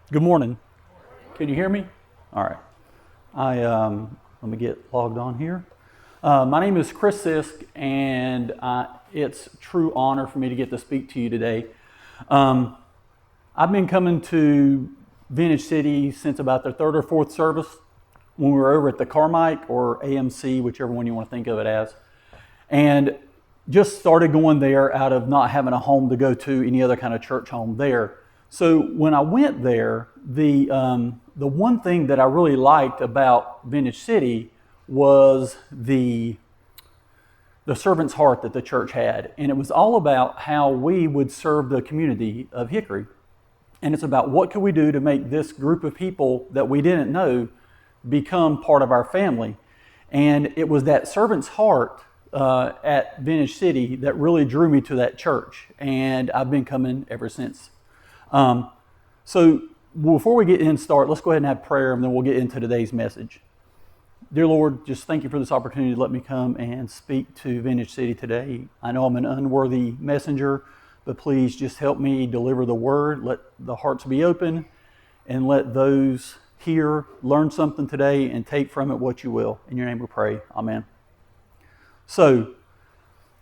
Good morning. Can you hear me? All right. Let me get logged on here. My name is Chris Sisk, and it's a true honor for me to get to speak to you today. I've been coming to Vintage City since about the third or fourth service when we were over at the Carmike or AMC, whichever one you want to think of it as, and just started going there out of not having a home to go to, any other kind of church home there. So when I went there, the one thing that I really liked about Vintage City was the servant's heart that the church had. And it was all about how we would serve the community of Hickory. And it's about what could we do to make this group of people that we didn't know become part of our family. And it was that servant's heart at Vintage City that really drew me to that church. And I've been coming ever since. So before we get in start, let's go ahead and have prayer, and then we'll get into today's message. Dear Lord, just thank you for this opportunity to let me come and speak to Vintage City today. I know I'm an unworthy messenger, but please just help me deliver the word. Let the hearts be open, and let those here learn something today and take from it what you will. In your name we pray. Amen. So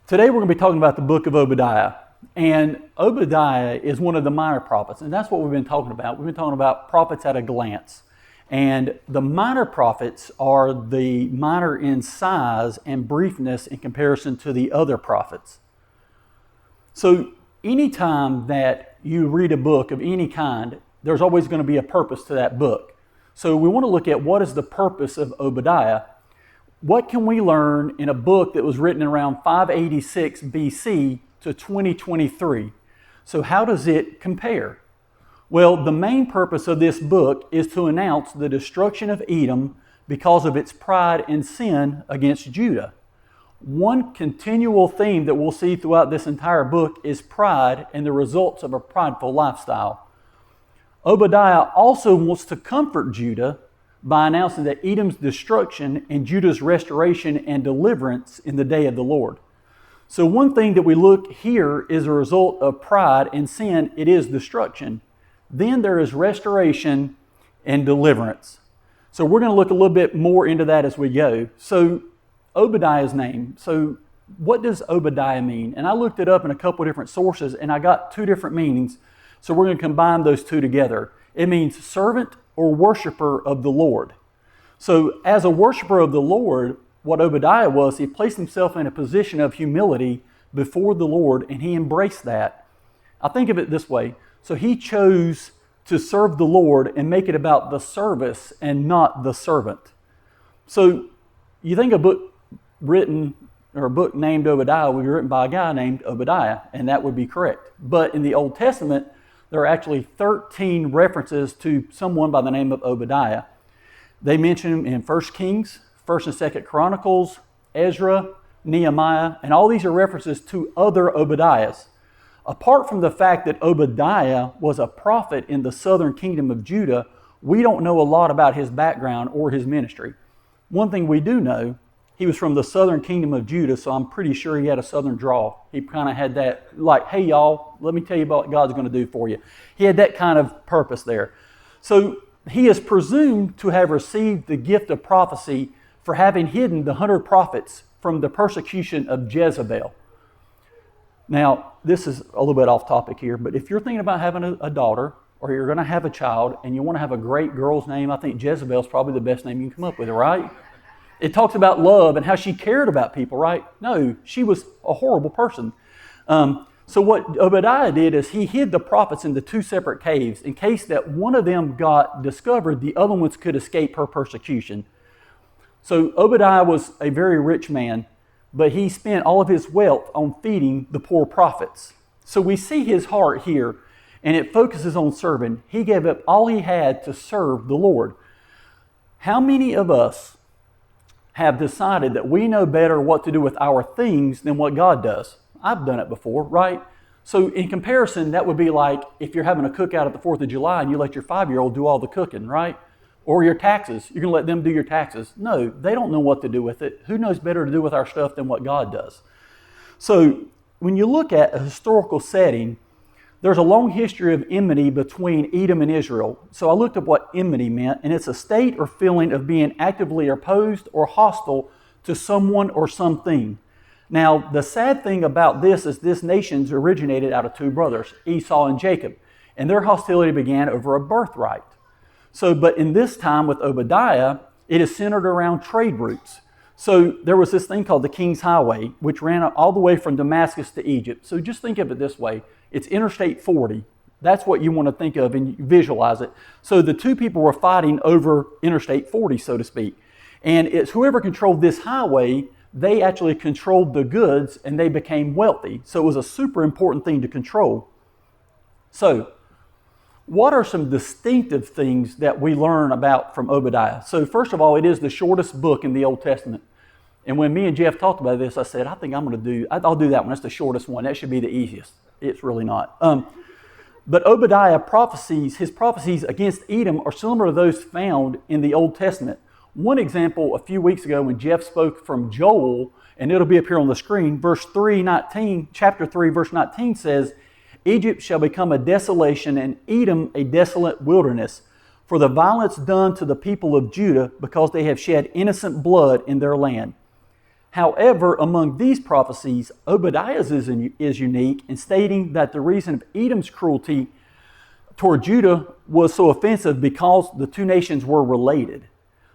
today we're going to be talking about the book of Obadiah. And Obadiah is one of the minor prophets, and that's what we've been talking about. We've been talking about prophets at a glance. And the minor prophets are the minor in size and briefness in comparison to the other prophets. So anytime that you read a book of any kind, there's always going to be a purpose to that book. So we want to look at what is the purpose of Obadiah. What can we learn in a book that was written around 586 BC to 2023. So how does it compare? Well, the main purpose of this book is to announce the destruction of Edom because of its pride and sin against Judah. One continual theme that we'll see throughout this entire book is pride and the results of a prideful lifestyle. Obadiah also wants to comfort Judah by announcing that Edom's destruction and Judah's restoration and deliverance in the day of the Lord. So one thing that we look here is a result of pride and sin. It is destruction. Then there is restoration and deliverance. So we're going to look a little bit more into that as we go. So Obadiah's name. So what does Obadiah mean? And I looked it up in a couple of different sources, and I got two different meanings. So we're going to combine those two together. It means servant or worshiper of the Lord. So as a worshiper of the Lord, what Obadiah was, he placed himself in a position of humility before the Lord, and he embraced that. I think of it this way. So he chose to serve the Lord and make it about the service and not the servant. So you think a book written, or a book named Obadiah would be written by a guy named Obadiah, and that would be correct. But in the Old Testament, there are actually 13 references to someone by the name of Obadiah. They mention him in 1 Kings, 1st and 2nd Chronicles, Ezra, Nehemiah, and all these are references to other Obadiahs. Apart from the fact that Obadiah was a prophet in the southern kingdom of Judah, we don't know a lot about his background or his ministry. One thing we do know, he was from the southern kingdom of Judah, so I'm pretty sure he had a southern drawl. He kind of had that, like, hey y'all, let me tell you about what God's going to do for you. He had that kind of purpose there. So he is presumed to have received the gift of prophecy for having hidden the 100 prophets from the persecution of Jezebel. Now, this is a little bit off topic here, but if you're thinking about having a daughter, or you're going to have a child, and you want to have a great girl's name, I think Jezebel is probably the best name you can come up with, right? It talks about love and how she cared about people, right? No, she was a horrible person. So what Obadiah did is he hid the prophets into two separate caves in case that one of them got discovered, the other ones could escape her persecution. So Obadiah was a very rich man, but he spent all of his wealth on feeding the poor prophets. So we see his heart here, and it focuses on serving. He gave up all he had to serve the Lord. How many of us have decided that we know better what to do with our things than what God does? I've done it before, right? So in comparison, that would be like if you're having a cookout at the 4th of July and you let your 5-year-old do all the cooking, right? Or your taxes. You're going to let them do your taxes. No, they don't know what to do with it. Who knows better to do with our stuff than what God does? So when you look at a historical setting, there's a long history of enmity between Edom and Israel. So I looked up what enmity meant, and it's a state or feeling of being actively opposed or hostile to someone or something. Now, the sad thing about this is this nation's originated out of two brothers, Esau and Jacob, and their hostility began over a birthright. But in this time with Obadiah, it is centered around trade routes. So there was this thing called the King's Highway, which ran all the way from Damascus to Egypt. So just think of it this way. It's Interstate 40. That's what you want to think of and visualize it. So the two people were fighting over Interstate 40, so to speak. And it's whoever controlled this highway, they actually controlled the goods and they became wealthy. So it was a super important thing to control. So what are some distinctive things that we learn about from Obadiah? So first of all, it is the shortest book in the Old Testament. And when me and Jeff talked about this, I said, I'll do that one. That's the shortest one. That should be the easiest. It's really not. But Obadiah his prophecies against Edom are similar to those found in the Old Testament. One example, a few weeks ago when Jeff spoke from Joel, and it'll be up here on the screen, chapter 3, verse 19 says, Egypt shall become a desolation and Edom a desolate wilderness for the violence done to the people of Judah because they have shed innocent blood in their land. However, among these prophecies, Obadiah's is unique in stating that the reason of Edom's cruelty toward Judah was so offensive because the two nations were related.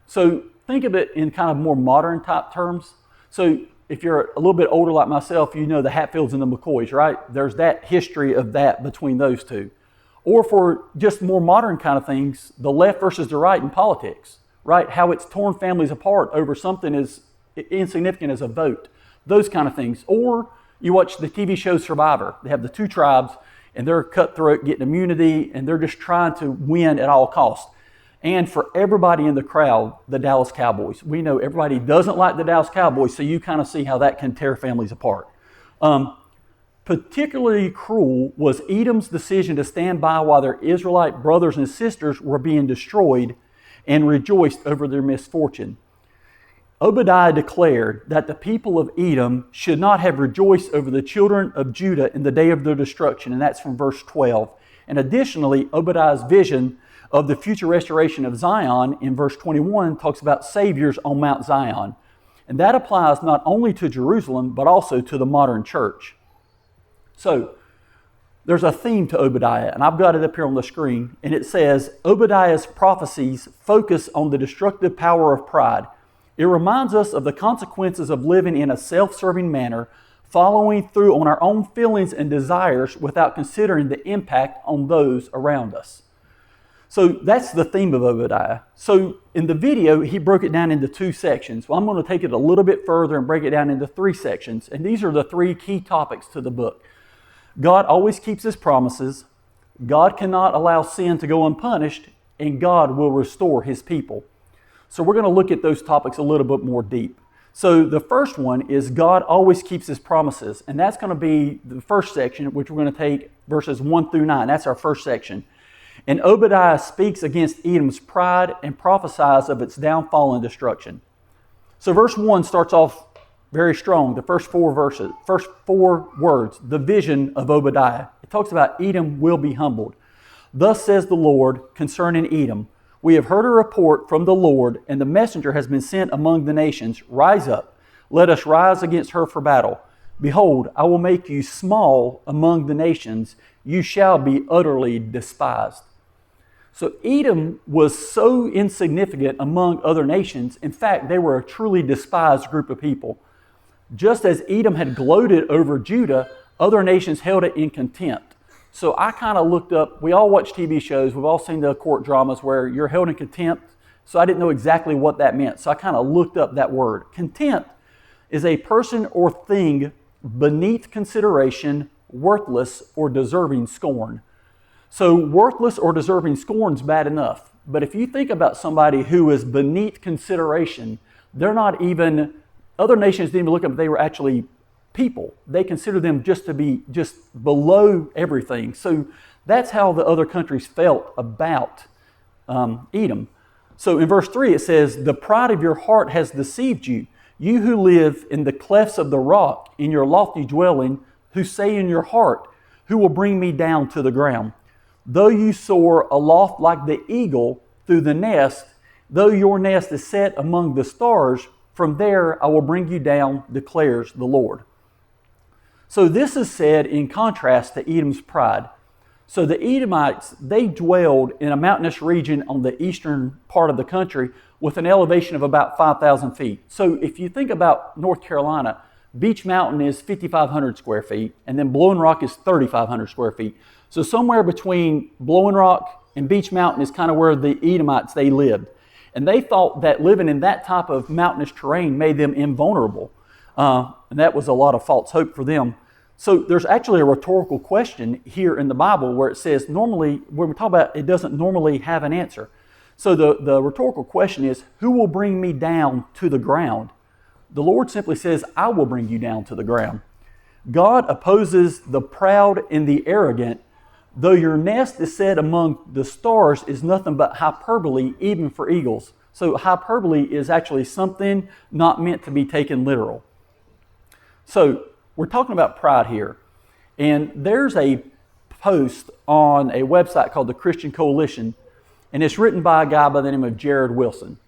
So think of it in kind of more modern type terms. So if you're a little bit older like myself, you know the Hatfields and the McCoys, right? There's that history of that between those two. Or for just more modern kind of things, the left versus the right in politics, right? How it's torn families apart over something as insignificant as a vote, those kind of things. Or you watch the TV show Survivor. They have the two tribes and they're cutthroat, getting immunity, and they're just trying to win at all costs. And for everybody in the crowd, the Dallas Cowboys. We know everybody doesn't like the Dallas Cowboys, so you kind of see how that can tear families apart. Particularly cruel was Edom's decision to stand by while their Israelite brothers and sisters were being destroyed and rejoiced over their misfortune. Obadiah declared that the people of Edom should not have rejoiced over the children of Judah in the day of their destruction, and that's from verse 12. And additionally, Obadiah's vision of the future restoration of Zion in verse 21 talks about saviors on Mount Zion. And that applies not only to Jerusalem, but also to the modern church. So, there's a theme to Obadiah, and I've got it up here on the screen, and it says, Obadiah's prophecies focus on the destructive power of pride. It reminds us of the consequences of living in a self-serving manner, following through on our own feelings and desires without considering the impact on those around us. So that's the theme of Obadiah. So in the video, he broke it down into two sections. Well, I'm going to take it a little bit further and break it down into three sections. And these are the three key topics to the book. God always keeps His promises. God cannot allow sin to go unpunished. And God will restore His people. So we're going to look at those topics a little bit more deep. So the first one is God always keeps His promises. And that's going to be the first section, which we're going to take verses 1 through 9. That's our first section. And Obadiah speaks against Edom's pride and prophesies of its downfall and destruction. So verse 1 starts off very strong, the first four words, the vision of Obadiah. It talks about Edom will be humbled. Thus says the Lord concerning Edom, we have heard a report from the Lord, and the messenger has been sent among the nations. Rise up, let us rise against her for battle. Behold, I will make you small among the nations. You shall be utterly despised. So Edom was so insignificant among other nations. In fact, they were a truly despised group of people. Just as Edom had gloated over Judah, other nations held it in contempt. So I kind of looked up, we all watch TV shows, we've all seen the court dramas where you're held in contempt. So I didn't know exactly what that meant. So I kind of looked up that word. Contempt is a person or thing beneath consideration, worthless, or deserving scorn. So worthless or deserving scorn is bad enough. But if you think about somebody who is beneath consideration, they're not even, other nations didn't even look up, they were actually people. They consider them just to be just below everything. So that's how the other countries felt about Edom. So in verse 3 it says, the pride of your heart has deceived you. You who live in the clefts of the rock, in your lofty dwelling, who say in your heart, who will bring me down to the ground? Though you soar aloft like the eagle through the nest, though your nest is set among the stars, from there I will bring you down, declares the Lord. So this is said in contrast to Edom's pride. So the Edomites, they dwelled in a mountainous region on the eastern part of the country with an elevation of about 5,000 feet. So if you think about North Carolina, Beech Mountain is 5,500 square feet, and then Blowing Rock is 3,500 square feet. So somewhere between Blowing Rock and Beech Mountain is kind of where the Edomites, they lived. And they thought that living in that type of mountainous terrain made them invulnerable. And that was a lot of false hope for them. So there's actually a rhetorical question here in the Bible where it says normally, when we talk about it doesn't normally have an answer. So the rhetorical question is, who will bring me down to the ground? The Lord simply says, I will bring you down to the ground. God opposes the proud and the arrogant. Though your nest is set among the stars is nothing but hyperbole even for eagles. So hyperbole is actually something not meant to be taken literal. So we're talking about pride here. And there's a post on a website called the Christian Coalition, and it's written by a guy by the name of Jared Wilson.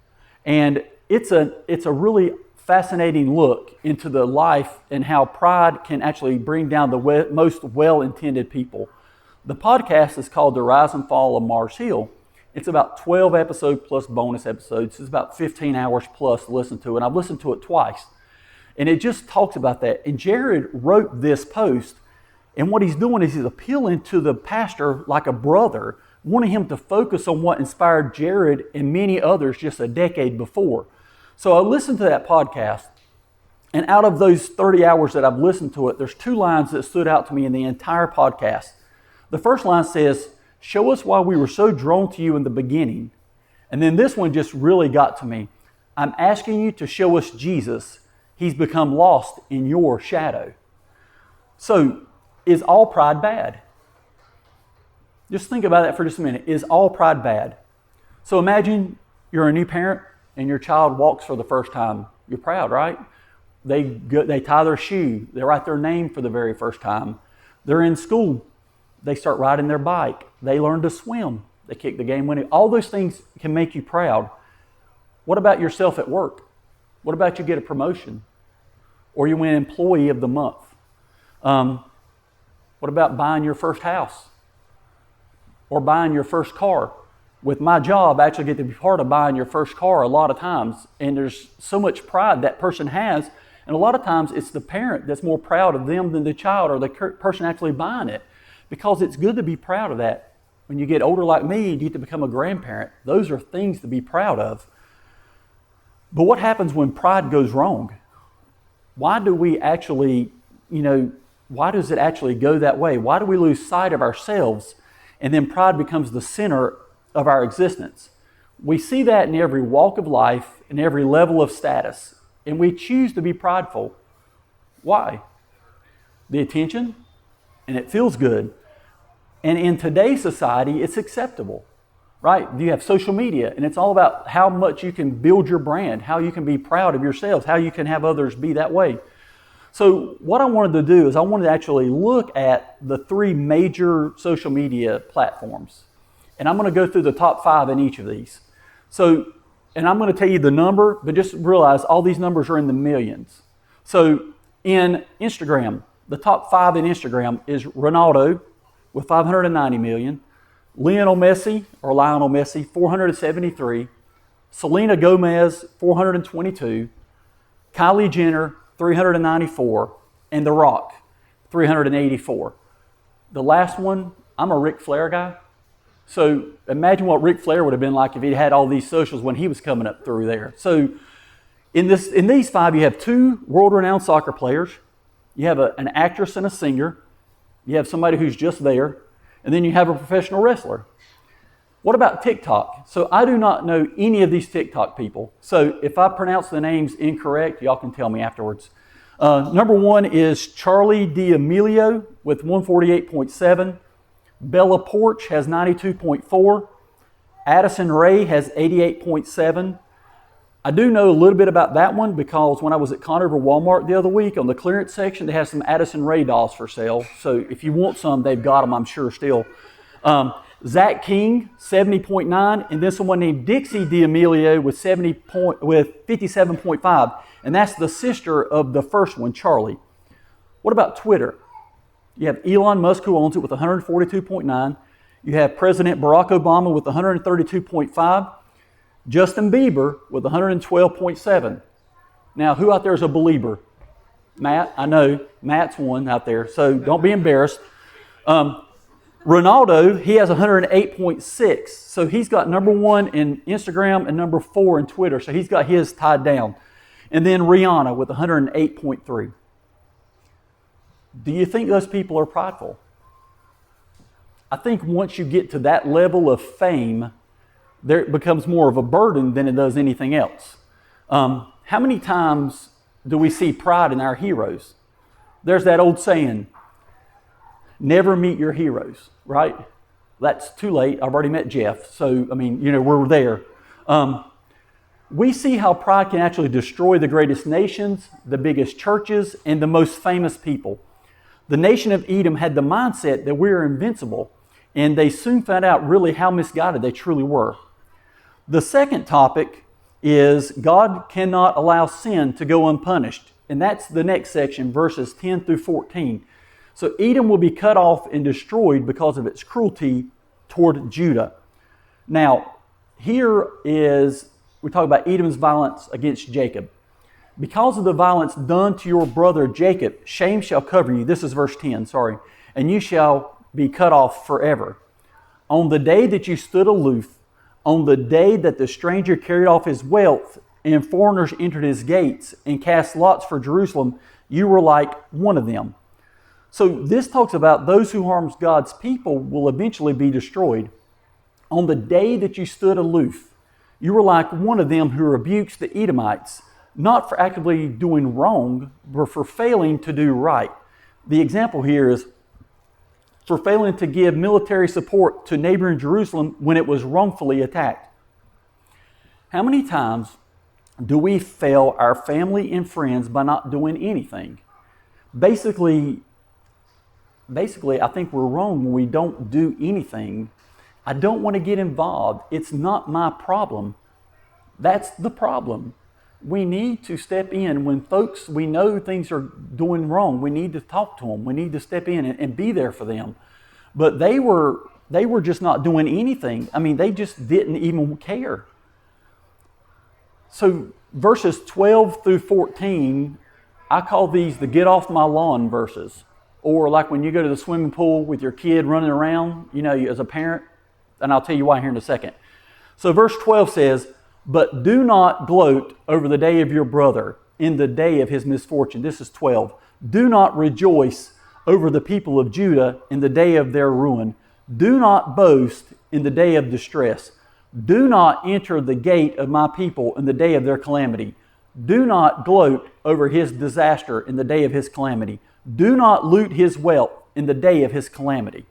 And it's a really fascinating look into the life and how pride can actually bring down the most well-intended people. The podcast is called The Rise and Fall of Mars Hill. It's about 12 episodes plus bonus episodes. It's about 15 hours plus to listen to, and I've listened to it twice. And it just talks about that. And Jared wrote this post, and what he's doing is he's appealing to the pastor like a brother, wanting him to focus on what inspired Jared and many others just a decade before. So I listened to that podcast, and out of those 30 hours that I've listened to it, there's two lines that stood out to me in the entire podcast. The first line says, "Show us why we were so drawn to you in the beginning." And then this one just really got to me. "I'm asking you to show us Jesus. He's become lost in your shadow." So, is all pride bad? Just think about that for just a minute. Is all pride bad? So imagine you're a new parent and your child walks for the first time. You're proud, right? They tie their shoe. They write their name for the very first time. They're in school. They start riding their bike. They learn to swim. They kick the game winning. All those things can make you proud. What about yourself at work? What about you get a promotion? Or you win Employee of the Month? What about buying your first house? Or buying your first car? With my job, I actually get to be part of buying your first car a lot of times. And there's so much pride that person has. And a lot of times it's the parent that's more proud of them than the child or the person actually buying it. Because it's good to be proud of that. When you get older like me and you get to become a grandparent, those are things to be proud of. But what happens when pride goes wrong? Why do we actually, why does it actually go that way? Why do we lose sight of ourselves and then pride becomes the center of our existence? We see that in every walk of life, in every level of status, and we choose to be prideful. Why? The attention, and it feels good. And in today's society, it's acceptable, right? You have social media, and it's all about how much you can build your brand, how you can be proud of yourselves, how you can have others be that way. So what I wanted to do is I wanted to actually look at the three major social media platforms. And I'm going to go through the top 5 in each of these. So, and I'm going to tell you the number, but just realize all these numbers are in the millions. So in Instagram, the top 5 in Instagram is Ronaldo with 590 million, Lionel Messi, 473, Selena Gomez, 422, Kylie Jenner, 394, and The Rock, 384. The last one, I'm a Ric Flair guy. So imagine what Ric Flair would have been like if he had all these socials when he was coming up through there. So in these 5, you have 2 world-renowned soccer players. You have an actress and a singer. You have somebody who's just there. And then you have a professional wrestler. What about TikTok? So I do not know any of these TikTok people. So if I pronounce the names incorrect, y'all can tell me afterwards. Number 1 is Charlie D'Amelio with 148.7. Bella Porch has 92.4. Addison Rae has 88.7. I do know a little bit about that one because when I was at Conover Walmart the other week, on the clearance section, they have some Addison Rae dolls for sale. So if you want some, they've got them, I'm sure, still. Zach King, 70.9, and then someone named Dixie D'Amelio with 57.5, and that's the sister of the first one, Charlie. What about Twitter? You have Elon Musk, who owns it, with 142.9. You have President Barack Obama with 132.5. Justin Bieber with 112.7. Now, who out there is a believer? Matt, I know. Matt's one out there, so don't be embarrassed. Ronaldo, he has 108.6. So he's got number 1 in Instagram and number 4 in Twitter. So he's got his tied down. And then Rihanna with 108.3. Do you think those people are prideful? I think once you get to that level of fame, there it becomes more of a burden than it does anything else. How many times do we see pride in our heroes? There's that old saying, never meet your heroes, right? That's too late. I've already met Jeff. So, we're there. We see how pride can actually destroy the greatest nations, the biggest churches, and the most famous people. The nation of Edom had the mindset that we are invincible, and they soon found out really how misguided they truly were. The second topic is God cannot allow sin to go unpunished. And that's the next section, verses 10 through 14. So Edom will be cut off and destroyed because of its cruelty toward Judah. Now, here is, we talk about Edom's violence against Jacob. Because of the violence done to your brother Jacob, shame shall cover you. This is verse 10, and you shall be cut off forever. On the day that you stood aloof, on the day that the stranger carried off his wealth and foreigners entered his gates and cast lots for Jerusalem, you were like one of them. So this talks about those who harm God's people will eventually be destroyed. On the day that you stood aloof, you were like one of them who rebukes the Edomites, not for actively doing wrong, but for failing to do right. The example here is for failing to give military support to neighboring Jerusalem when it was wrongfully attacked. How many times do we fail our family and friends by not doing anything? Basically, I think we're wrong when we don't do anything. I don't want to get involved. It's not my problem. That's the problem. We need to step in when folks, we know things are doing wrong. We need to talk to them. We need to step in and be there for them. But they were just not doing anything. They just didn't even care. So verses 12 through 14, I call these the get off my lawn verses. Or like when you go to the swimming pool with your kid running around, as a parent, and I'll tell you why here in a second. So verse 12 says, but do not gloat over the day of your brother in the day of his misfortune. This is 12. Do not rejoice over the people of Judah in the day of their ruin. Do not boast in the day of distress. Do not enter the gate of my people in the day of their calamity. Do not gloat over his disaster in the day of his calamity. Do not loot his wealth in the day of his calamity.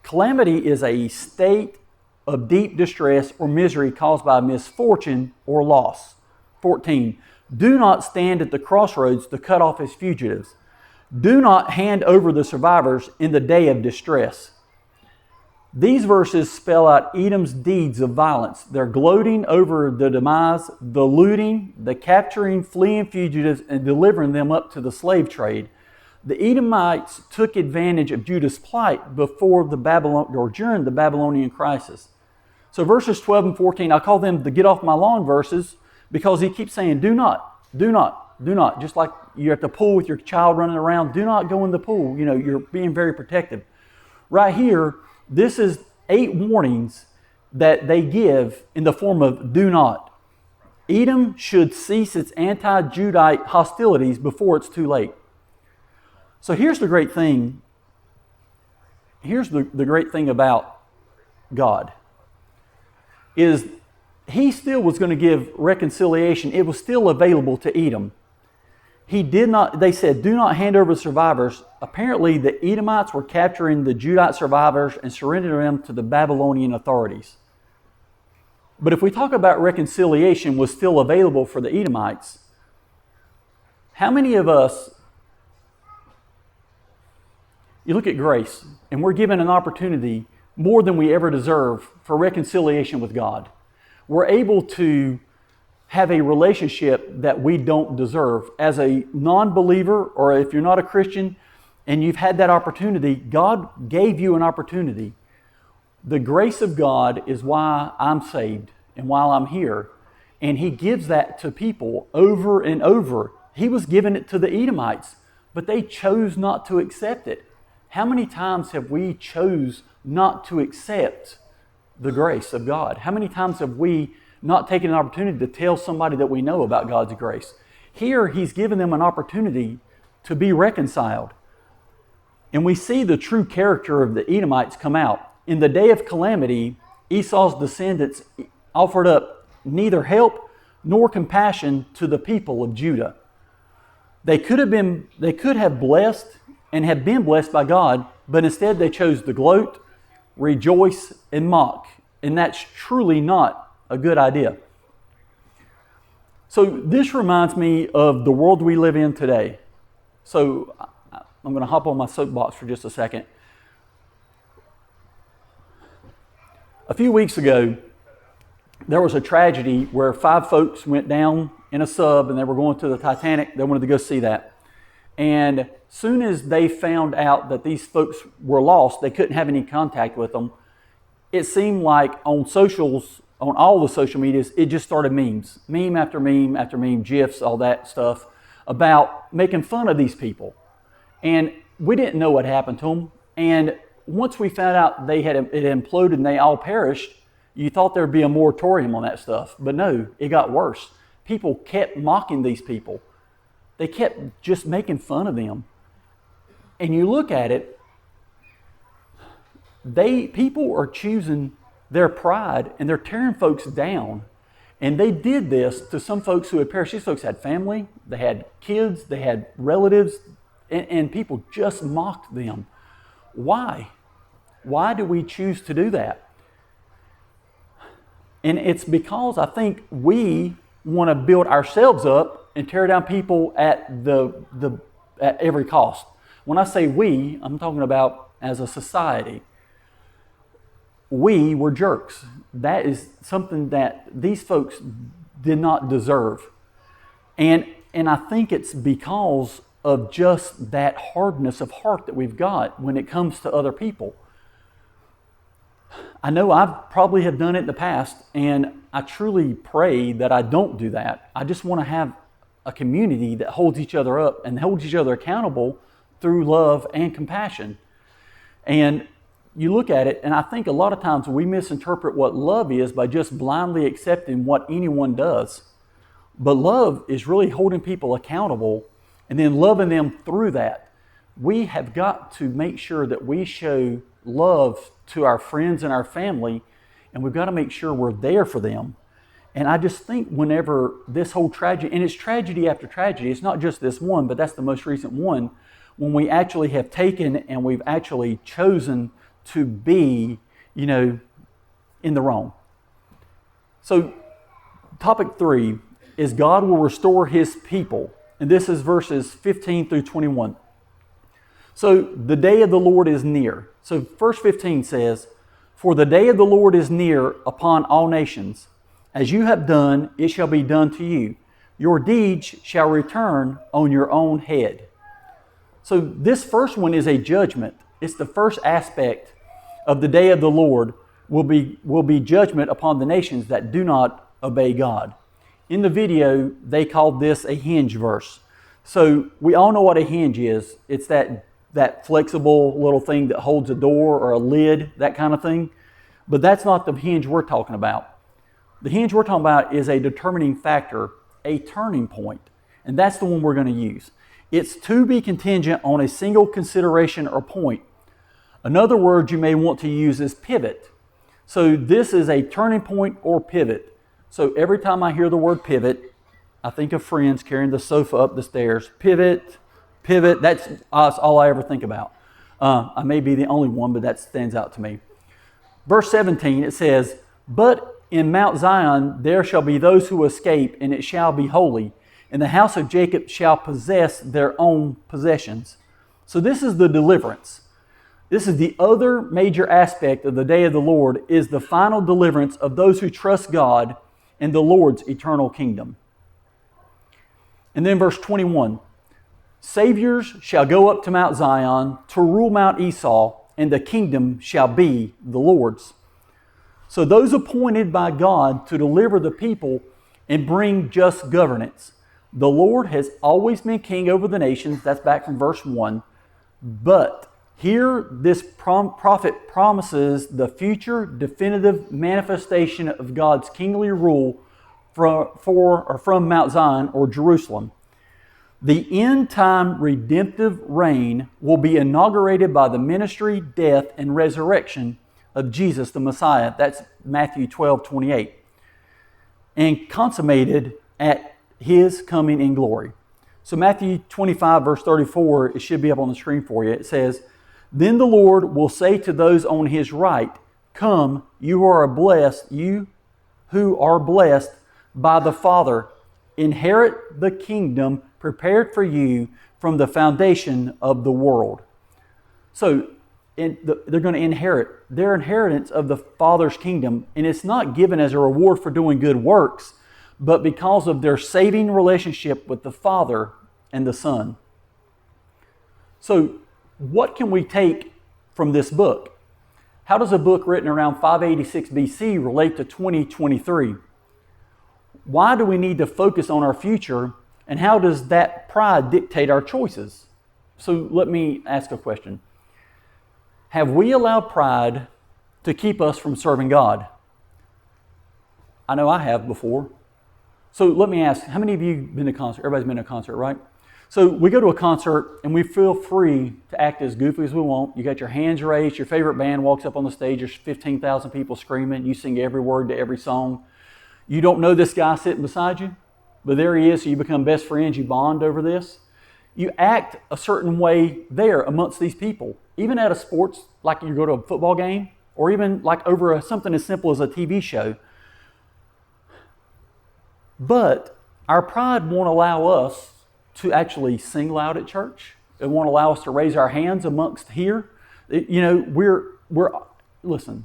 Calamity is a state of deep distress or misery caused by misfortune or loss. 14. Do not stand at the crossroads to cut off his fugitives. Do not hand over the survivors in the day of distress. These verses spell out Edom's deeds of violence. They're gloating over the demise, the looting, the capturing, fleeing fugitives, and delivering them up to the slave trade. The Edomites took advantage of Judah's plight during the Babylonian crisis. So verses 12 and 14, I call them the get off my lawn verses because he keeps saying, do not. Just like you're at the pool with your child running around, do not go in the pool. You're being very protective. Right here, this is 8 warnings that they give in the form of do not. Edom should cease its anti-Judite hostilities before it's too late. So here's the great thing. Here's the great thing about God. Is he still was going to give reconciliation. It was still available to Edom. They said, do not hand over the survivors. Apparently, the Edomites were capturing the Judite survivors and surrendering them to the Babylonian authorities. But if we talk about reconciliation was still available for the Edomites, how many of us, you look at grace, and we're given an opportunity more than we ever deserve for reconciliation with God. We're able to have a relationship that we don't deserve. As a non-believer, or if you're not a Christian and you've had that opportunity, God gave you an opportunity. The grace of God is why I'm saved and while I'm here. And He gives that to people over and over. He was giving it to the Edomites, but they chose not to accept it. How many times have we chose not to accept the grace of God? How many times have we not taken an opportunity to tell somebody that we know about God's grace? Here, He's given them an opportunity to be reconciled. And we see the true character of the Edomites come out. In the day of calamity, Esau's descendants offered up neither help nor compassion to the people of Judah. They could have blessed and have been blessed by God, but instead they chose to gloat, rejoice, and mock. And that's truly not a good idea. So this reminds me of the world we live in today. So I'm going to hop on my soapbox for just a second. A few weeks ago, there was a tragedy where 5 folks went down in a sub and they were going to the Titanic. They wanted to go see that. And soon as they found out that these folks were lost, they couldn't have any contact with them. It seemed like on socials, on all the social medias, it just started memes. Meme after meme after meme, GIFs, all that stuff, about making fun of these people. And we didn't know what happened to them. And once we found out it imploded and they all perished, you thought there'd be a moratorium on that stuff. But no, it got worse. People kept mocking these people. They kept just making fun of them. And you look at it, people are choosing their pride and they're tearing folks down. And they did this to some folks who had perished. These folks had family, they had kids, they had relatives, and people just mocked them. Why? Why do we choose to do that? And it's because I think we want to build ourselves up and tear down people at every cost. When I say we, I'm talking about as a society. We were jerks. That is something that these folks did not deserve. And I think it's because of just that hardness of heart that we've got when it comes to other people. I know I probably have done it in the past, and I truly pray that I don't do that. I just want to have a community that holds each other up and holds each other accountable through love and compassion. And you look at it, and I think a lot of times we misinterpret what love is by just blindly accepting what anyone does. But love is really holding people accountable and then loving them through that. We have got to make sure that we show love to our friends and our family, and we've got to make sure we're there for them. And I just think whenever this whole tragedy, and it's tragedy after tragedy, it's not just this one, but that's the most recent one, when we actually have taken and we've actually chosen to be, in the wrong. So topic 3 is God will restore His people. And this is verses 15 through 21. So the day of the Lord is near. So verse 15 says, "For the day of the Lord is near upon all nations. As you have done, it shall be done to you. Your deeds shall return on your own head." So this first one is a judgment. It's the first aspect of the day of the Lord will be judgment upon the nations that do not obey God. In the video, they called this a hinge verse. So we all know what a hinge is. It's that flexible little thing that holds a door or a lid, that kind of thing. But that's not the hinge we're talking about. The hinge we're talking about is a determining factor, a turning point. And that's the one we're going to use. It's to be contingent on a single consideration or point. Another word you may want to use is pivot. So this is a turning point or pivot. So every time I hear the word pivot, I think of friends carrying the sofa up the stairs. Pivot, that's all I ever think about. I may be the only one, but that stands out to me. Verse 17, it says, "But in Mount Zion there shall be those who escape, and it shall be holy. And the house of Jacob shall possess their own possessions. So this is the deliverance. This is the other major aspect of the day of the Lord, is the final deliverance of those who trust God and the Lord's eternal kingdom. And then verse 21, Saviors shall go up to Mount Zion to rule Mount Esau, and the kingdom shall be the Lord's. So those appointed by God to deliver the people and bring just governance. The Lord has always been king over the nations. That's back from verse 1. But here this prophet promises the future definitive manifestation of God's kingly rule from Mount Zion or Jerusalem. The end-time redemptive reign will be inaugurated by the ministry, death, and resurrection of Jesus the Messiah. That's Matthew 12:28. And consummated at His coming in glory. So Matthew 25 verse 34, it should be up on the screen for you. It says, Then the Lord will say to those on His right, Come, you who are blessed by the Father, inherit the kingdom prepared for you from the foundation of the world. So they're going to inherit their inheritance of the Father's kingdom, and it's not given as a reward for doing good works, but because of their saving relationship with the Father and the Son. So what can we take from this book? How does a book written around 586 BC relate to 2023? Why do we need to focus on our future, and how does that pride dictate our choices? So let me ask a question. Have we allowed pride to keep us from serving God? I know I have before. So let me ask, how many of you been to a concert? Everybody's been to a concert, right? So we go to a concert and we feel free to act as goofy as we want. You got your hands raised, your favorite band walks up on the stage, there's 15,000 people screaming, you sing every word to every song. You don't know this guy sitting beside you, but there he is, so you become best friends, you bond over this. You act a certain way there amongst these people. Even at a sports, like you go to a football game, or even like over something as simple as a TV show. But our pride won't allow us to actually sing loud at church. It won't allow us to raise our hands amongst here. Listen,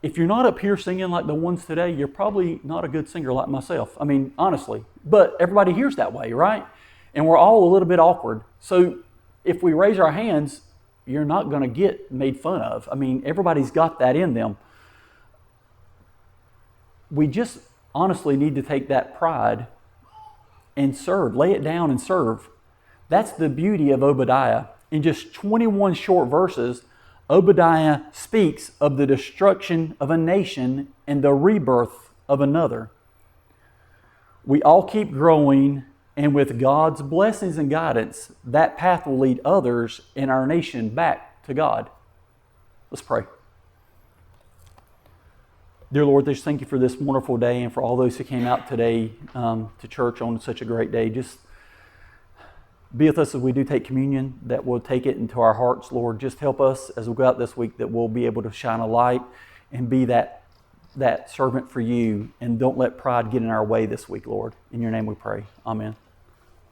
if you're not up here singing like the ones today, you're probably not a good singer like myself. I mean, honestly. But everybody hears that way, right? And we're all a little bit awkward. So if we raise our hands, you're not going to get made fun of. I mean, everybody's got that in them. We just honestly need to take that pride and serve. Lay it down and serve. That's the beauty of Obadiah. In just 21 short verses, Obadiah speaks of the destruction of a nation and the rebirth of another. We all keep growing, and with God's blessings and guidance, that path will lead others in our nation back to God. Let's pray. Dear Lord, just thank you for this wonderful day and for all those who came out today to church on such a great day. Just be with us as we do take communion, that we'll take it into our hearts, Lord. Just help us as we go out this week that we'll be able to shine a light and be that servant for you. And don't let pride get in our way this week, Lord. In your name we pray. Amen.